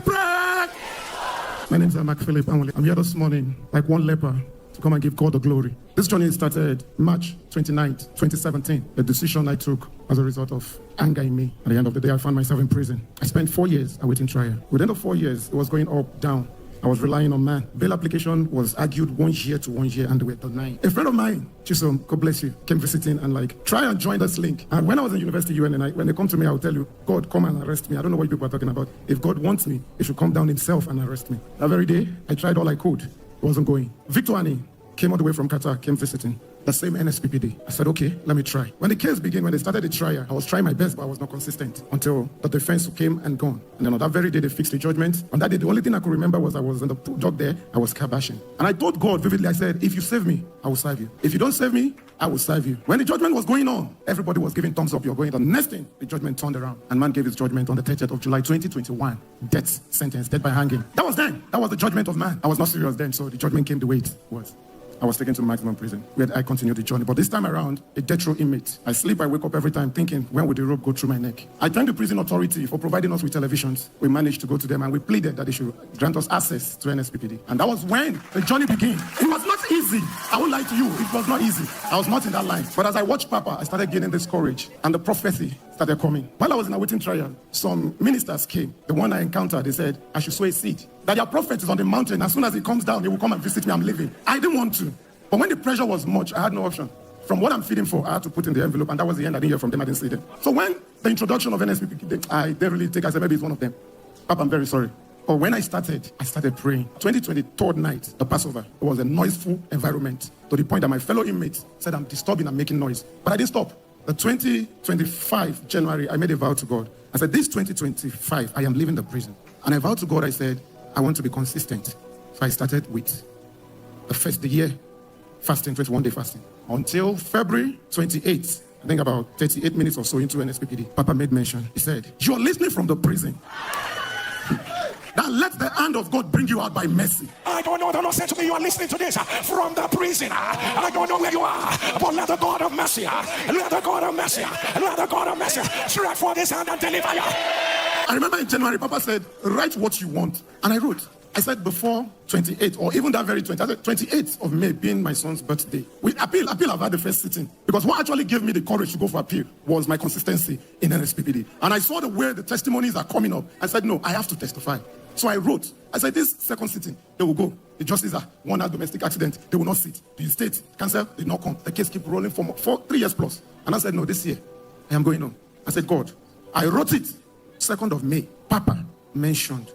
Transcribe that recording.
break. My name is Mark Philip Anwale. I'm here this morning like one leper to come and give God the glory. This journey started March 29th, 2017. A decision I took as a result of anger in me. At the end of the day, I found myself in prison. I spent 4 years awaiting trial. Within the 4 years, it was going up, down. I was relying on man. Bail application was argued 1 year to 1 year and they were denied. A friend of mine, Chisom, God bless you, came visiting and try and join this link. And when I was in university, UNNI, when they come to me, I'll tell you, God, come and arrest me. I don't know what you people are talking about. If God wants me, he should come down himself and arrest me. That very day, I tried all I could. It wasn't going. Victor Ani came all the way from Qatar, came visiting. The same NSPPD. I said, okay, let me try. When the case began, when they started the trial, I was trying my best, but I was not consistent until the defense came and gone. And then on that very day, they fixed the judgment. On that day, the only thing I could remember was I was in the dock there, I was car bashing. And I told God vividly, I said, if you save me, I will serve you. If you don't save me, I will serve you. When the judgment was going on, everybody was giving thumbs up, you're going. The next thing, the judgment turned around. And man gave his judgment on the 30th of July, 2021. Death sentence, death by hanging. That was then. That was the judgment of man. I was not serious then, so the judgment came the way it was. I was taken to maximum prison, where I continued the journey. But this time around, a death row inmate. I sleep, I wake up every time thinking, when would the rope go through my neck? I thank the prison authority for providing us with televisions. We managed to go to them and we pleaded that they should grant us access to NSPPD. And that was when the journey began. It was not easy. I won't lie to you, it was not easy. I was not in that line. But as I watched Papa, I started gaining this courage. And the prophecy started coming. While I was in a waiting trial, some ministers came. The one I encountered, they said, I should sow a seed. That your prophet is on the mountain. As soon as he comes down, he will come and visit me. I'm leaving. I didn't want to. But when the pressure was much, I had no option. From what I'm feeding for, I had to put in the envelope, and that was the end. I didn't hear from them, I didn't see them. So when the introduction of NSPPD, I didn't really take, I said, maybe it's one of them. Papa, I'm very sorry. But when I started praying. 2023 night, the Passover, it was a noiseful environment to the point that my fellow inmates said, I'm disturbing, I'm making noise. But I didn't stop. The 2025 January, I made a vow to God. I said, this 2025, I am leaving the prison. And I vowed to God, I said, I want to be consistent. So I started with the year fasting, 21-day fasting. Until February 28th, I think about 38 minutes or so into NSPPD, Papa made mention. He said, you're listening from the prison. Now let the hand of God bring you out by mercy. I don't know. The Lord said to me, you are listening to this from the prison. I don't know where you are, but let the God of mercy, let the God of mercy, let the God of mercy stretch for this hand and deliver you. I remember in January, Papa said, write what you want. And I wrote. I said before 28th, or even that very 20th, I said 28th of May being my son's birthday. We appeal, I've had the first sitting. Because what actually gave me the courage to go for appeal was my consistency in NSPPD. And I saw the way the testimonies are coming up. I said, no, I have to testify. So I wrote, I said, this second sitting, they will go. The justices are one has domestic accident, they will not sit. The state cancer did not come. The case keep rolling for 3 years plus. And I said, no, this year, I am going on. I said, God, I wrote it 2nd of May. Papa mentioned